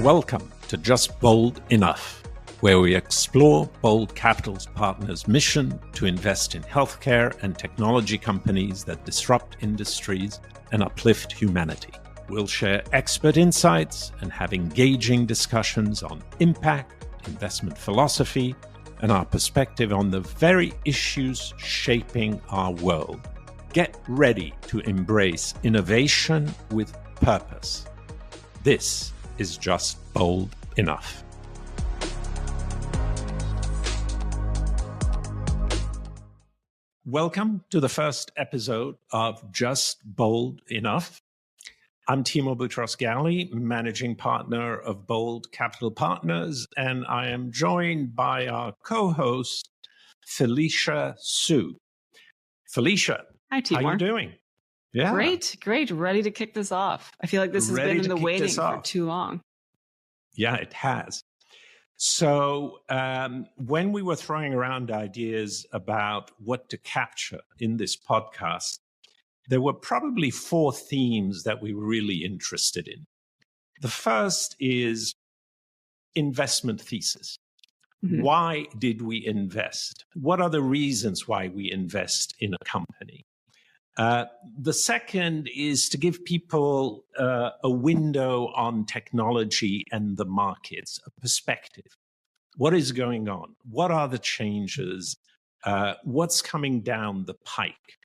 Welcome to Just Bold Enough, where we explore Bold Capital's partners' mission to invest in healthcare and technology companies that disrupt industries and uplift humanity. We'll share expert insights and have engaging discussions on impact, investment philosophy, and our perspective on the very issues shaping our world. Get ready to embrace innovation with purpose. This is Just Bold Enough. Welcome to the first episode of Just Bold Enough. I'm Timo Boutros-Ghali, managing partner of Bold Capital Partners, and I am joined by our co-host, Felicia Su. Felicia, hi, Timur. How are you doing? Yeah. Great. Ready to kick this off. I feel like this has been in the waiting for too long. Yeah, it has. So when we were throwing around ideas about what to capture in this podcast, there were probably four themes that we were really interested in. The first is investment thesis. Mm-hmm. Why did we invest? What are the reasons why we invest in a company? The second is to give people a window on technology and the markets, a perspective. What is going on? What are the changes? What's coming down the pike?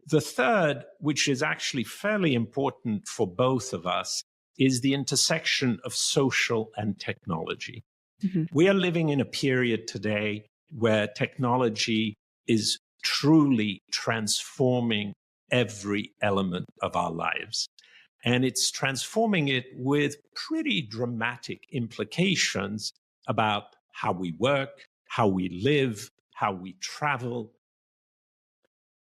The third, which is actually fairly important for both of us, is the intersection of social and technology. Mm-hmm. We are living in a period today where technology is truly transforming every element of our lives. And it's transforming it with pretty dramatic implications about how we work, how we live, how we travel.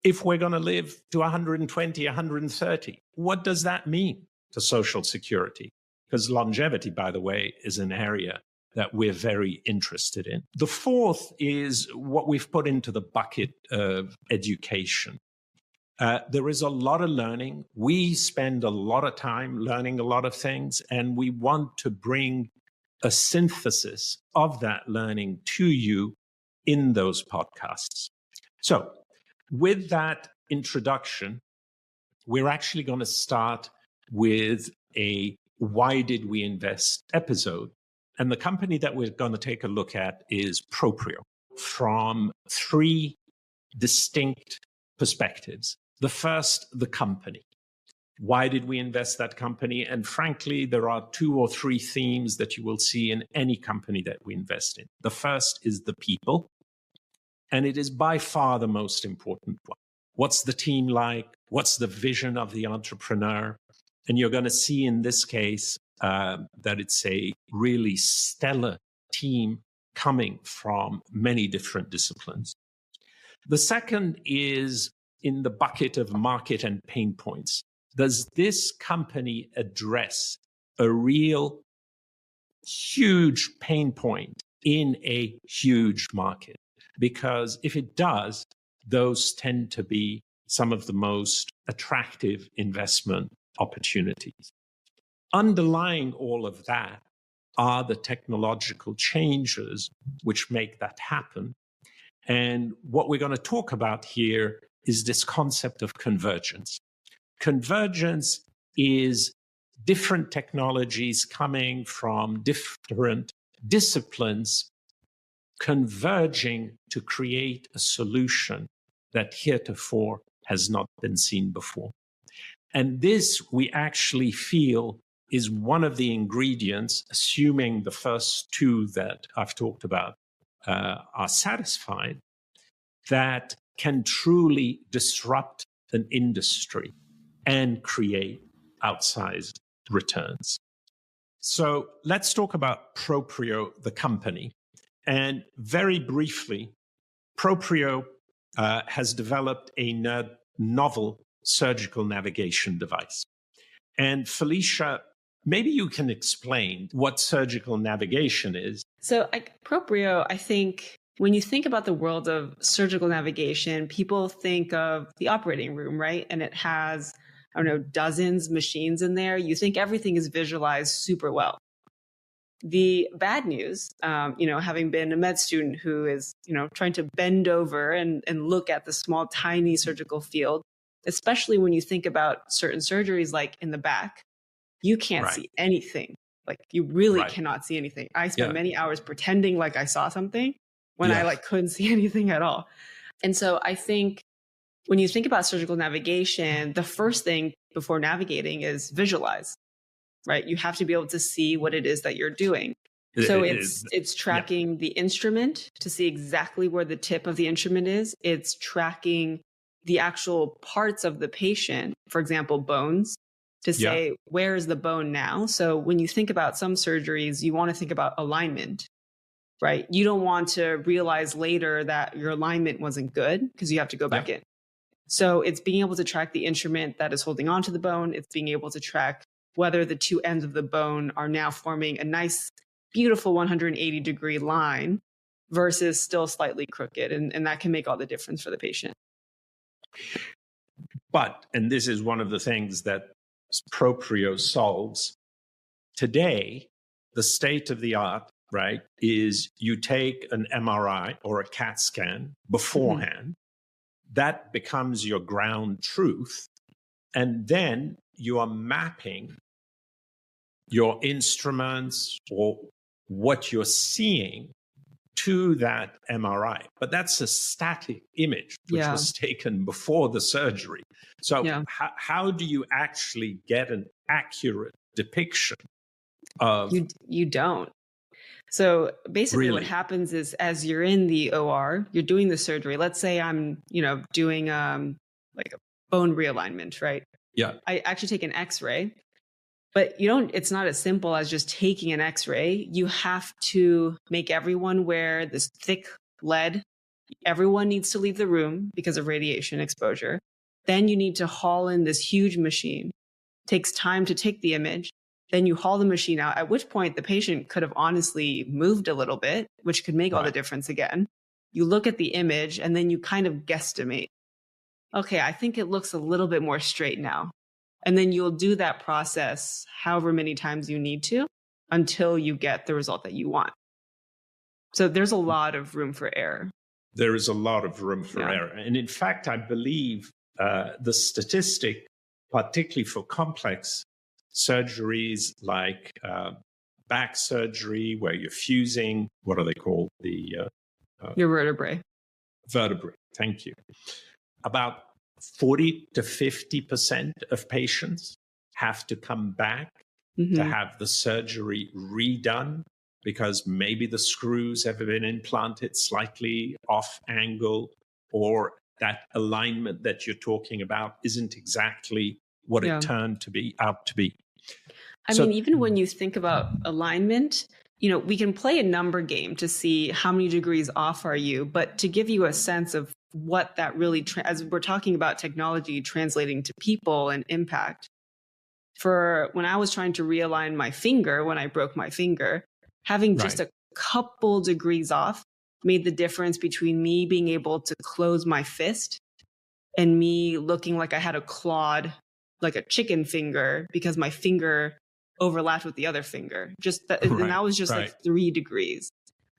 If we're going to live to 120, 130, what does that mean to social security? Because longevity, by the way, is an area that we're very interested in. The fourth is what we've put into the bucket of education. There is a lot of learning. We spend a lot of time learning a lot of things, and we want to bring a synthesis of that learning to you in those podcasts. So with that introduction, we're actually going to start with a why did we invest episode. And the company that we're going to take a look at is Proprio from three distinct perspectives. The first, the company. Why did we invest that company? And frankly, there are two or three themes that you will see in any company that we invest in. The first is the people, and it is by far the most important one. What's the team like? What's the vision of the entrepreneur? And you're going to see in this case that it's a really stellar team coming from many different disciplines. The second is in the bucket of market and pain points. Does this company address a real huge pain point in a huge market? Because if it does, those tend to be some of the most attractive investment opportunities. Underlying all of that are the technological changes which make that happen. And what we're going to talk about here is this concept of convergence. Convergence is different technologies coming from different disciplines converging to create a solution that heretofore has not been seen before. And this, we actually feel, is one of the ingredients, assuming the first two that I've talked about are satisfied, that can truly disrupt an industry and create outsized returns. So let's talk about Proprio, the company. And very briefly, Proprio has developed a novel surgical navigation device. And Felicia, maybe you can explain what surgical navigation is. So Proprio, I think when you think about the world of surgical navigation, people think of the operating room, right? And it has, dozens of machines in there. You think everything is visualized super well. The bad news, having been a med student who is, trying to bend over and look at the small, tiny surgical field, especially when you think about certain surgeries like in the back, you can't see anything. Like you really cannot see anything. I spent many hours pretending like I saw something when I couldn't see anything at all. And so I think when you think about surgical navigation, the first thing before navigating is visualize. Right? You have to be able to see what it is that you're doing. So it's tracking the instrument to see exactly where the tip of the instrument is. It's tracking the actual parts of the patient, for example, bones, to say, where is the bone now? So when you think about some surgeries, you want to think about alignment, right? You don't want to realize later that your alignment wasn't good because you have to go back in. So it's being able to track the instrument that is holding onto the bone. It's being able to track whether the two ends of the bone are now forming a nice, beautiful 180-degree line versus still slightly crooked. And that can make all the difference for the patient. But, and this is one of the things that Proprio solves, today, the state of the art, right, is you take an MRI or a CAT scan beforehand. That becomes your ground truth. And then you are mapping your instruments or what you're seeing to that MRI. But that's a static image, which was taken before the surgery. So how do you actually get an accurate depiction of... You don't. So basically what happens is as you're in the OR, you're doing the surgery. Let's say I'm, doing like a bone realignment, right? Yeah. I actually take an X-ray, but it's not as simple as just taking an X-ray. You have to make everyone wear this thick lead. Everyone needs to leave the room because of radiation exposure. Then you need to haul in this huge machine. It takes time to take the image. Then you haul the machine out, at which point the patient could have honestly moved a little bit, which could make all the difference again. You look at the image and then you kind of guesstimate. Okay, I think it looks a little bit more straight now. And then you'll do that process however many times you need to until you get the result that you want. So there's a lot of room for error. There is a lot of room for error. And in fact, I believe the statistic, particularly for complex surgeries like back surgery, where you're fusing, what are they called? Your vertebrae. Vertebrae, thank you. About 40 to 50% of patients have to come back to have the surgery redone because maybe the screws have been implanted slightly off angle, or that alignment that you're talking about isn't exactly what it turned out to be. I mean, even when you think about alignment, we can play a number game to see how many degrees off are you, but to give you a sense of what that really, as we're talking about technology translating to people and impact. For when I was trying to realign my finger, when I broke my finger, having just a couple degrees off made the difference between me being able to close my fist and me looking like I had a clawed, like a chicken finger, because my finger overlapped with the other finger. And that was just like 3 degrees.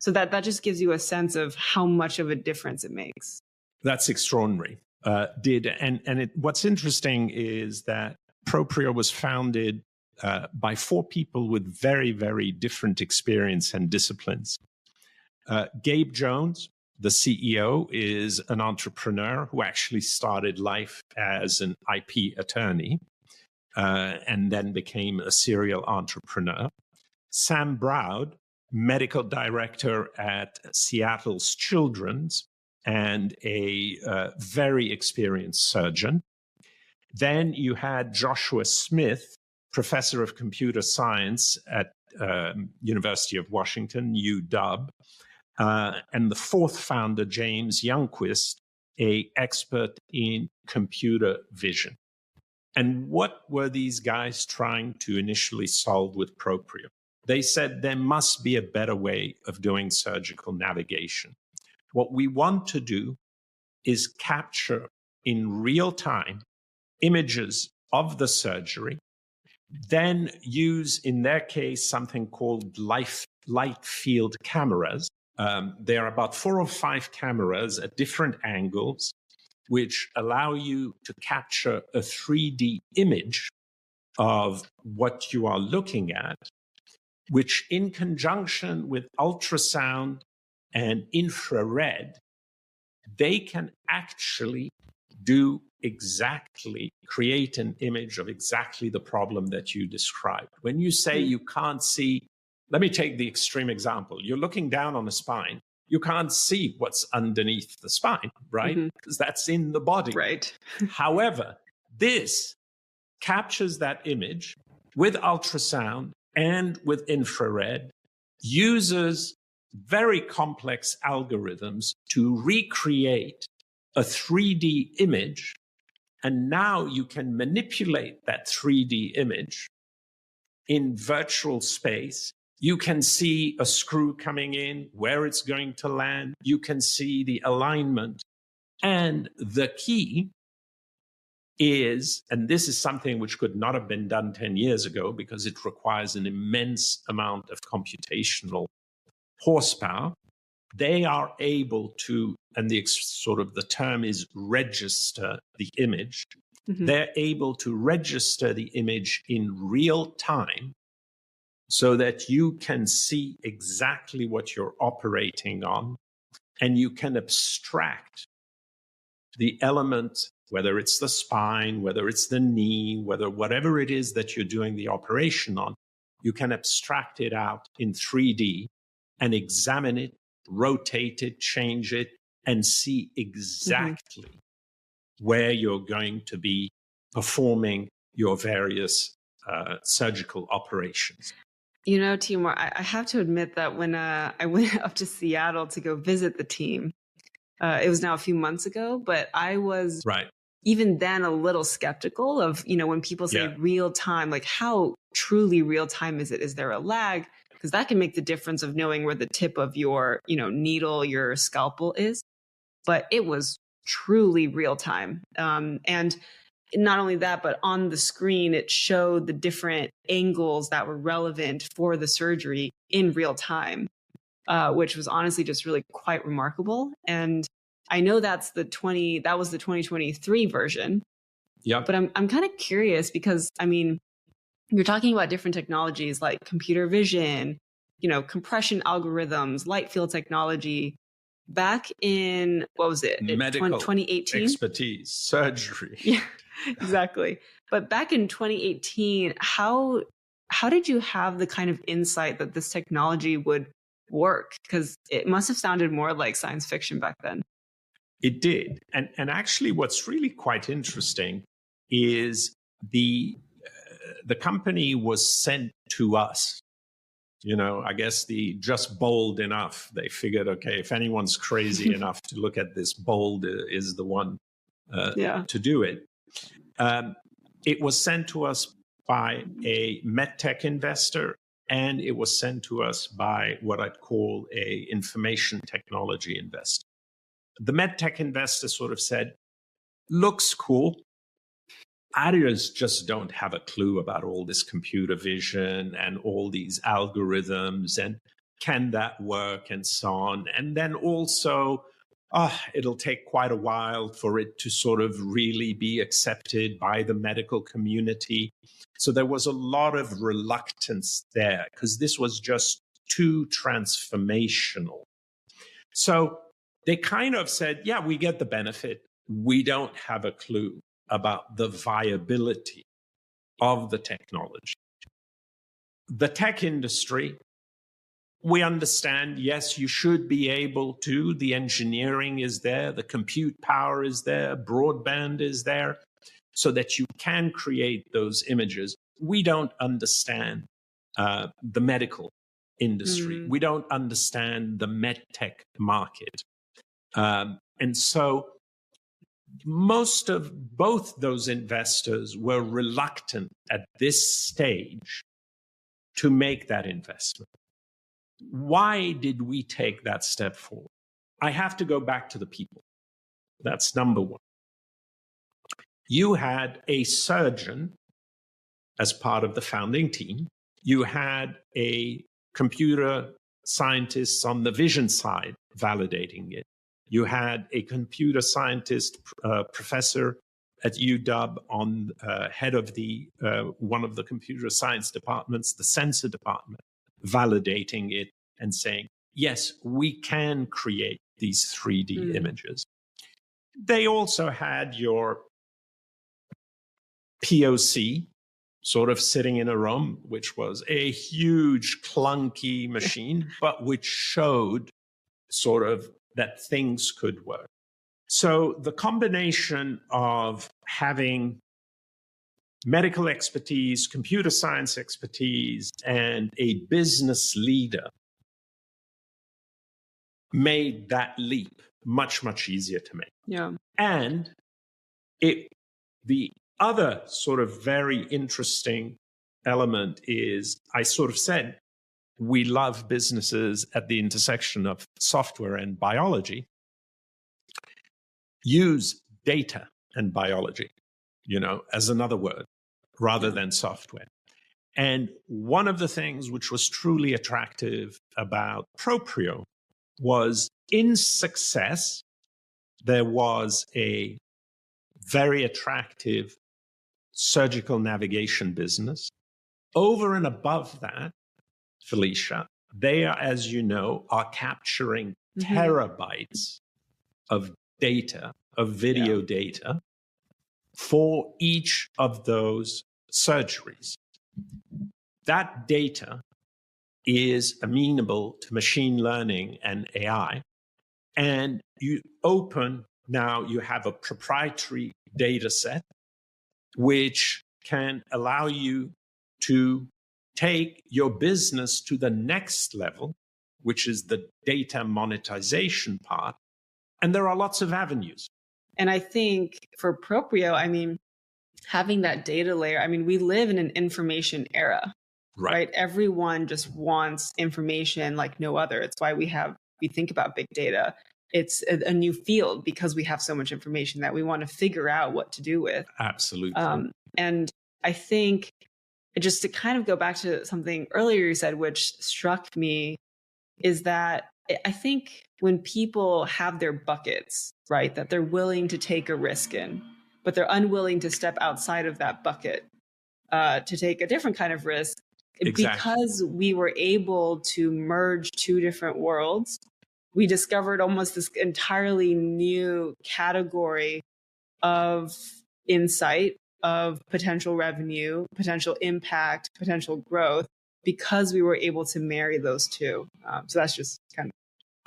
So that just gives you a sense of how much of a difference it makes. That's extraordinary. What's interesting is that Proprio was founded by 4 people with very, very different experience and disciplines. Gabe Jones, the CEO, is an entrepreneur who actually started life as an IP attorney and then became a serial entrepreneur. Sam Browd, medical director at Seattle's Children's and a very experienced surgeon. Then you had Joshua Smith, professor of computer science at University of Washington, UW. And the 4th founder, James Youngquist, an expert in computer vision. And what were these guys trying to initially solve with Proprio? They said there must be a better way of doing surgical navigation. What we want to do is capture in real time images of the surgery, then use, in their case, something called light field cameras. There are about 4 or 5 cameras at different angles, which allow you to capture a 3D image of what you are looking at, which in conjunction with ultrasound and infrared, they can actually create an image of exactly the problem that you described. When you say you can't see, let me take the extreme example. You're looking down on the spine. You can't see what's underneath the spine, right? Because that's in the body. Right. However, this captures that image with ultrasound and with infrared, uses very complex algorithms to recreate a 3D image. And now you can manipulate that 3D image in virtual space. You can see a screw coming in, where it's going to land. You can see the alignment. And the key is, and this is something which could not have been done 10 years ago because it requires an immense amount of computational horsepower, they are able to, and the term is register the image. They're able to register the image in real time so that you can see exactly what you're operating on, and you can abstract the element, whether it's the spine, whether it's the knee, whatever it is that you're doing the operation on, you can abstract it out in 3D and examine it, rotate it, change it, and see exactly where you're going to be performing your various surgical operations. You know, Timur, I have to admit that when I went up to Seattle to go visit the team, it was now a few months ago, but I was even then a little skeptical of, when people say real time, like how truly real time is it? Is there a lag? Because that can make the difference of knowing where the tip of your, needle, your scalpel is. But it was truly real time. And not only that, but on the screen, it showed the different angles that were relevant for the surgery in real time, which was honestly just really quite remarkable. And I know that was the 2023 version. Yeah. But I'm kind of curious because, you're talking about different technologies like computer vision, compression algorithms, light field technology. Back in, what was it? Medical 2018? Expertise, surgery. Yeah, exactly. But back in 2018, how did you have the kind of insight that this technology would work? Because it must have sounded more like science fiction back then. It did. And actually what's really quite interesting is the company was sent to us. I guess just bold enough. They figured, okay, if anyone's crazy enough to look at this, bold is the one to do it. It was sent to us by a medtech investor, and it was sent to us by what I'd call a information technology investor. The medtech investor sort of said, looks cool. Others just don't have a clue about all this computer vision and all these algorithms and can that work and so on. And then also, it'll take quite a while for it to sort of really be accepted by the medical community. So there was a lot of reluctance there because this was just too transformational. So they kind of said, yeah, we get the benefit. We don't have a clue about the viability of the technology. The tech industry, we understand, yes, you should be able to. The engineering is there, the compute power is there, broadband is there, so that you can create those images. We don't understand the medical industry. We don't understand the medtech market. And so both those investors were reluctant at this stage to make that investment. Why did we take that step forward? I have to go back to the people. That's number one. You had a surgeon as part of the founding team. You had a computer scientist on the vision side validating it. You had a computer scientist professor at UW on head of the one of the computer science departments, the sensor department, validating it and saying, yes, we can create these 3D images. They also had your POC sort of sitting in a room, which was a huge, clunky machine, but which showed sort of that things could work. So the combination of having medical expertise, computer science expertise, and a business leader made that leap much, much easier to make. Yeah. And the other sort of very interesting element is I sort of said, we love businesses at the intersection of software and biology. Use data and biology, as another word, rather than software. And one of the things which was truly attractive about Proprio was in success, there was a very attractive surgical navigation business. Over and above that, Felicia, they are, as you know, are capturing terabytes of data, of video data for each of those surgeries. That data is amenable to machine learning and AI. And you have a proprietary data set, which can allow you to take your business to the next level, which is the data monetization part. And there are lots of avenues. And I think for Proprio, having that data layer, we live in an information era, right? Everyone just wants information like no other. It's why we think about big data. It's a new field because we have so much information that we want to figure out what to do with. Absolutely. And I think just to kind of go back to something earlier you said, which struck me, is that I think when people have their buckets, right, that they're willing to take a risk in, but they're unwilling to step outside of that bucket to take a different kind of risk, because we were able to merge two different worlds, we discovered almost this entirely new category of insight, of potential revenue, potential impact, potential growth, because we were able to marry those two. So that's just kind of...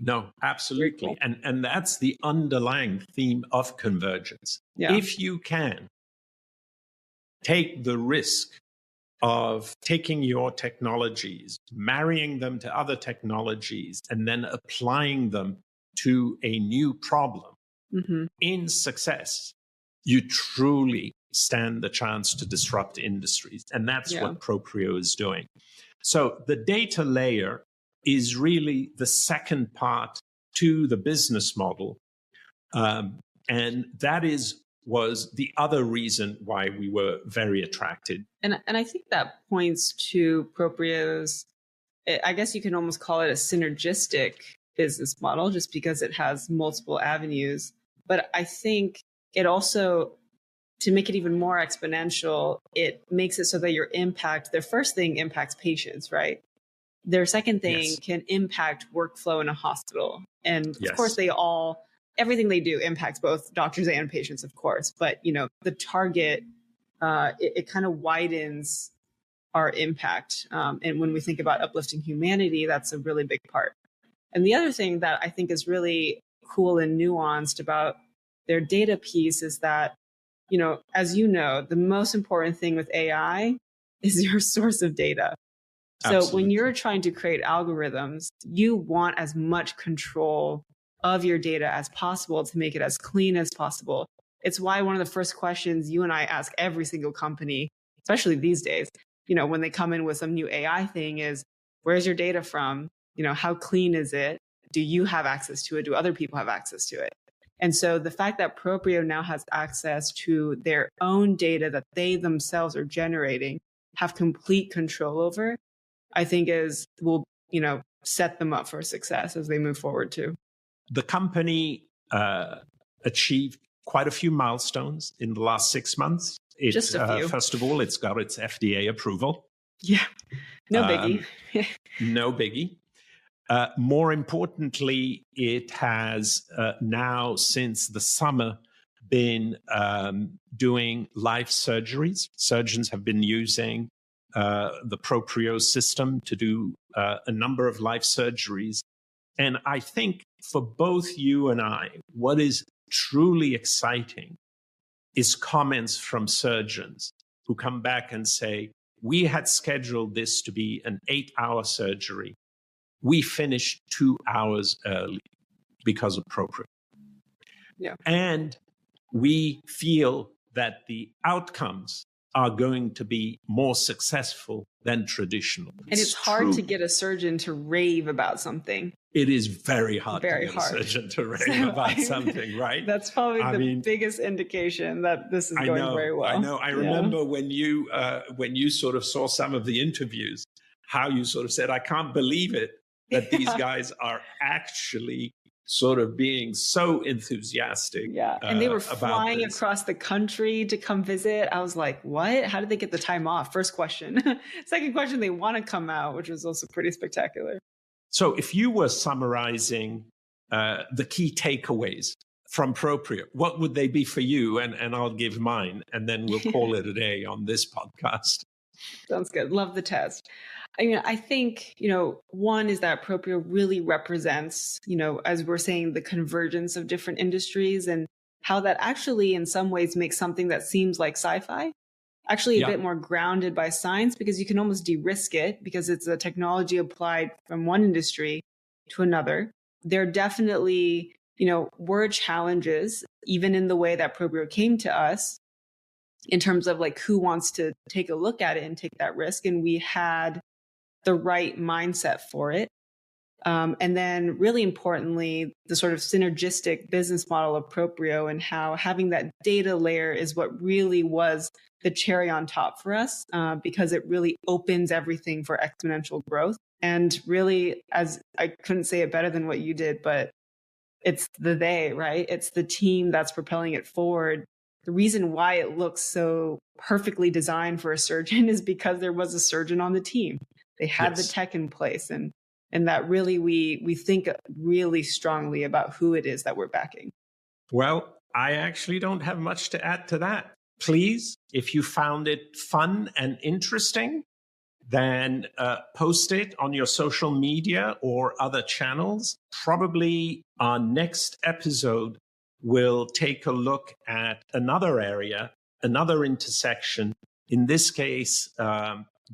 No, absolutely. Cool. And that's the underlying theme of convergence. Yeah. If you can take the risk of taking your technologies, marrying them to other technologies, and then applying them to a new problem in success, you truly stand the chance to disrupt industries. And that's what Proprio is doing. So the data layer is really the second part to the business model. And that was the other reason why we were very attracted. And I think that points to Proprio's, I guess you can almost call it a synergistic business model, just because it has multiple avenues. But I think it also, to make it even more exponential, it makes it so that their first thing impacts patients, right? Their second thing can impact workflow in a hospital. And of course, everything they do impacts both doctors and patients, of course. But, the target, it kind of widens our impact. And when we think about uplifting humanity, that's a really big part. And the other thing that I think is really cool and nuanced about their data piece is that, as you know, the most important thing with AI is your source of data. So Absolutely. When you're trying to create algorithms, you want as much control of your data as possible to make it as clean as possible. It's why one of the first questions you and I ask every single company, especially these days, when they come in with some new AI thing, is where's your data from? How clean is it? Do you have access to it? Do other people have access to it? And so the fact that Proprio now has access to their own data that they themselves are generating have complete control over, I think will, set them up for success as they move forward too. The company achieved quite a few milestones in the last 6 months. Just a few. First of all, it's got its FDA approval. Yeah, no biggie. No biggie. More importantly, it has now, since the summer, been doing live surgeries. Surgeons have been using the Proprio system to do a number of live surgeries. And I think for both you and I, what is truly exciting is comments from surgeons who come back and say, we had scheduled this to be an 8-hour surgery. We finished 2 hours early because of Proprio. Yeah. And we feel that the outcomes are going to be more successful than traditional. And it's hard to get a surgeon to rave about something. It is very hard to get a surgeon to rave about something, right? That's probably the biggest indication that this is going very well. I know. I remember when you sort of saw some of the interviews, how you sort of said, I can't believe it that these guys are actually sort of being so enthusiastic. Yeah. And they were flying across the country to come visit. I was like, what? How did they get the time off? First question. Second question, they want to come out, which was also pretty spectacular. So if you were summarizing the key takeaways from Proprio, what would they be for you? And I'll give mine, and then we'll call it a day on this podcast. Sounds good. Love the test. I mean, I think, one is that Proprio really represents, as we're saying, the convergence of different industries, and how that actually in some ways makes something that seems like sci-fi actually a bit more grounded by science, because you can almost de-risk it because it's a technology applied from one industry to another. There definitely, were challenges, even in the way that Proprio came to us, in terms of like who wants to take a look at it and take that risk. And we had the right mindset for it. And then really importantly, the sort of synergistic business model of Proprio, and how having that data layer is what really was the cherry on top for us, because it really opens everything for exponential growth. And really, as I couldn't say it better than what you did, but it's right? It's the team that's propelling it forward. The reason why it looks so perfectly designed for a surgeon is because there was a surgeon on the team. They had the tech in place, and that really we think really strongly about who it is that we're backing. Well, I actually don't have much to add to that. Please, if you found it fun and interesting, then post it on your social media or other channels. Probably our next episode will take a look at another area, another intersection, in this case,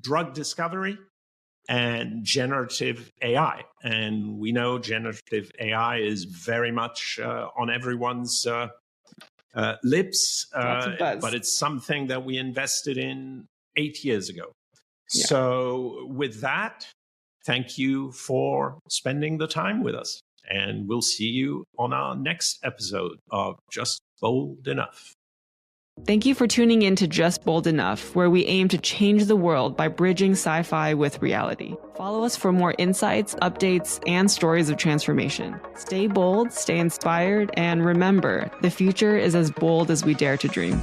drug discovery and generative AI. And we know generative AI is very much on everyone's lips, but it's something that we invested in 8 years ago. Yeah. So with that, thank you for spending the time with us. And we'll see you on our next episode of Just Bold Enough. Thank you for tuning in to Just Bold Enough, where we aim to change the world by bridging sci-fi with reality. Follow us for more insights, updates, and stories of transformation. Stay bold, stay inspired, and remember, the future is as bold as we dare to dream.